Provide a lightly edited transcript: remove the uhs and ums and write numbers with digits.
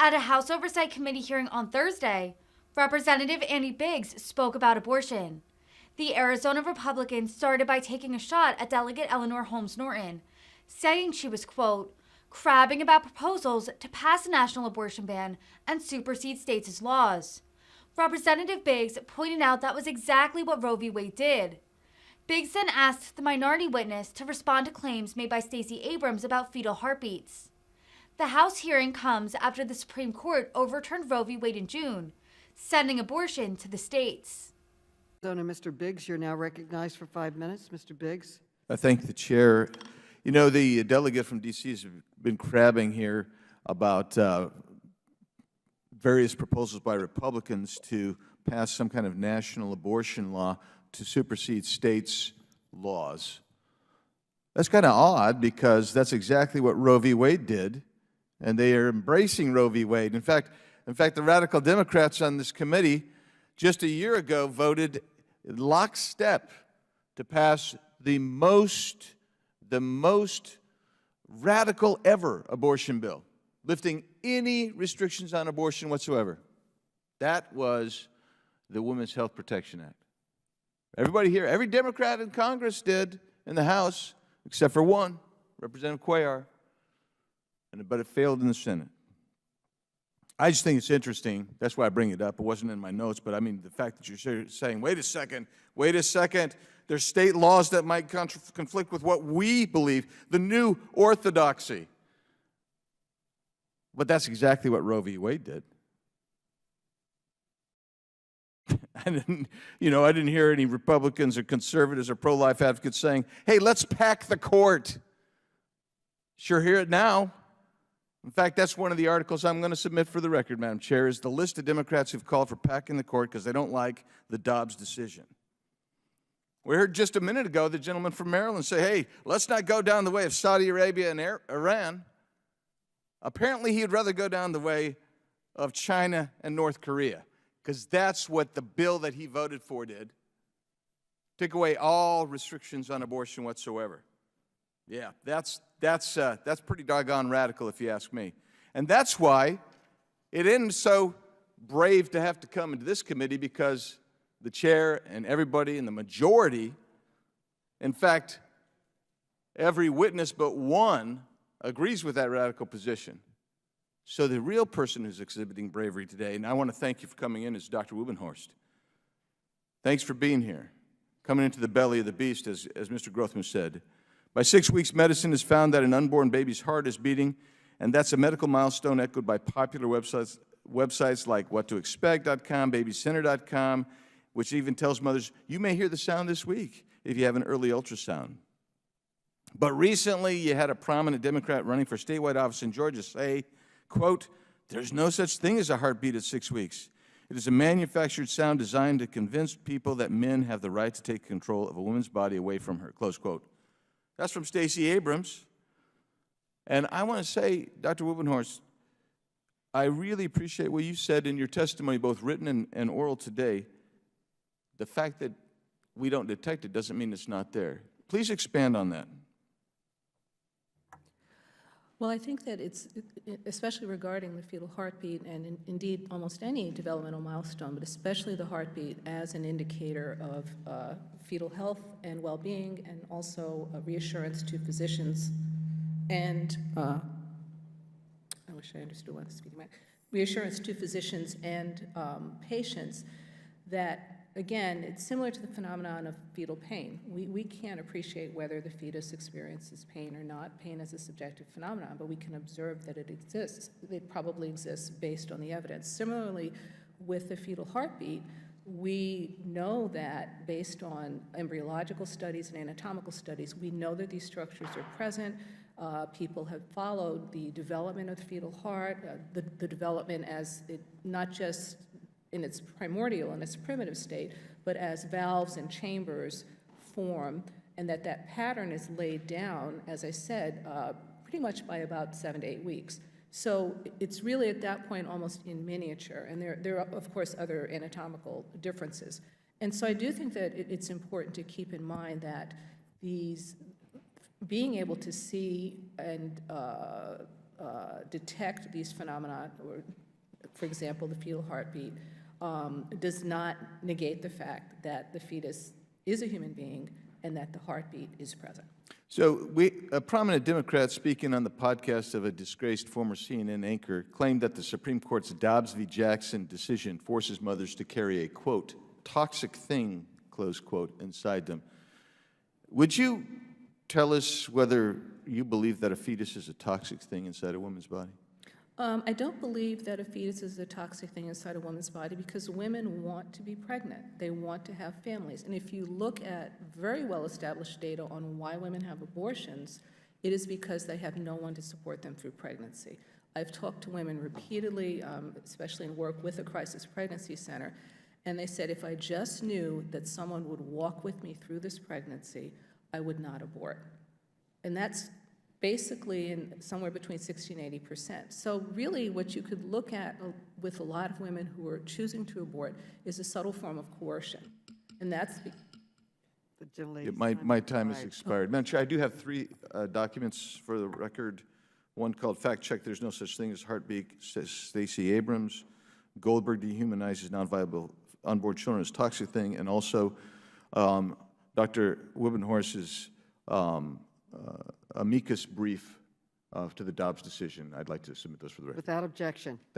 At a House Oversight Committee hearing on Thursday, Representative Andy Biggs spoke about abortion. The Arizona Republican started by taking a shot at Delegate Eleanor Holmes Norton, saying she was, quote, crabbing about proposals to pass a national abortion ban and supersede states' laws. Representative Biggs pointed out that was exactly what Roe v. Wade did. Biggs then asked the minority witness to respond to claims made by Stacey Abrams about fetal heartbeats. The House hearing comes after the Supreme Court overturned Roe v. Wade in June, sending abortion to the states. Mr. Biggs, you're now recognized for 5 minutes. Mr. Biggs. I thank the chair. You know, the delegate from D.C. has been crabbing here about various proposals by Republicans to pass some kind of national abortion law to supersede states' laws. That's kind of odd because that's exactly what Roe v. Wade did, and they are embracing Roe v. Wade. In fact, the radical Democrats on this committee just a year ago voted lockstep to pass the most radical ever abortion bill, lifting any restrictions on abortion whatsoever. That was the Women's Health Protection Act. Everybody here, every Democrat in Congress did in the House, except for one, Representative Cuellar, but it failed in the Senate. I just think it's interesting. That's why I bring it up. It wasn't in my notes, but I mean the fact that you're saying, wait a second, there's state laws that might conflict with what we believe, the new orthodoxy. But that's exactly what Roe v. Wade did. I didn't hear any Republicans or conservatives or pro-life advocates saying, hey, let's pack the court. Sure hear it now. In fact, that's one of the articles I'm going to submit for the record, Madam Chair, is the list of Democrats who've called for packing the court because they don't like the Dobbs decision. We heard just a minute ago the gentleman from Maryland say, hey, let's not go down the way of Saudi Arabia and Iran. Apparently, he'd rather go down the way of China and North Korea, because that's what the bill that he voted for did. Take away all restrictions on abortion whatsoever. Yeah, that's pretty doggone radical if you ask me. And that's why it isn't so brave to have to come into this committee, because the chair and everybody in the majority, in fact, every witness but one agrees with that radical position. So the real person who's exhibiting bravery today, and I want to thank you for coming in, is Dr. Wubenhorst. Thanks for being here, coming into the belly of the beast, as Mr. Grothman said. By 6 weeks, medicine has found that an unborn baby's heart is beating, and that's a medical milestone echoed by popular websites like whattoexpect.com, babycenter.com, which even tells mothers, you may hear the sound this week if you have an early ultrasound. But recently, you had a prominent Democrat running for statewide office in Georgia say, quote, there's no such thing as a heartbeat at 6 weeks. It is a manufactured sound designed to convince people that men have the right to take control of a woman's body away from her, close quote. That's from Stacey Abrams. And I want to say, Dr. Wubenhorst, I really appreciate what you said in your testimony, both written and oral today. The fact that we don't detect it doesn't mean it's not there. Please expand on that. Well, I think that it's, especially regarding the fetal heartbeat and indeed almost any developmental milestone, but especially the heartbeat as an indicator of fetal health and well-being, and also a reassurance to physicians and, I wish I understood what I was speaking about, reassurance to physicians and patients that, again, it's similar to the phenomenon of fetal pain. We can't appreciate whether the fetus experiences pain or not. Pain is a subjective phenomenon, but we can observe that it exists. It probably exists based on the evidence. Similarly, with the fetal heartbeat, we know that based on embryological studies and anatomical studies, we know that these structures are present. People have followed the development of the fetal heart, the development as it not just in its primordial, in its primitive state, but as valves and chambers form, and that pattern is laid down, as I said, pretty much by about 7 to 8 weeks. So it's really at that point almost in miniature, and there are, of course, other anatomical differences. And so I do think that it's important to keep in mind that these, being able to see and detect these phenomena, or, for example, the fetal heartbeat, does not negate the fact that the fetus is a human being and that the heartbeat is present. So a prominent Democrat speaking on the podcast of a disgraced former CNN anchor claimed that the Supreme Court's Dobbs v. Jackson decision forces mothers to carry a, quote, toxic thing, close quote, inside them. Would you tell us whether you believe that a fetus is a toxic thing inside a woman's body? I don't believe that a fetus is a toxic thing inside a woman's body because women want to be pregnant. They want to have families. And if you look at very well-established data on why women have abortions, it is because they have no one to support them through pregnancy. I've talked to women repeatedly, especially in work with a crisis pregnancy center, and they said, if I just knew that someone would walk with me through this pregnancy, I would not abort. And that's basically in somewhere between 60 and 80%. So really what you could look at with a lot of women who are choosing to abort is a subtle form of coercion. And that's The gentlelady's My time has expired. expired. Madam Chair, I do have three documents for the record. One called Fact Check, There's No Such Thing as Heartbeat, says Stacey Abrams. Goldberg dehumanizes non-viable unborn children as toxic thing. And also Dr. Wibbenhorst's amicus brief to the Dobbs decision. I'd like to submit those for the record. Without objection. Thank you.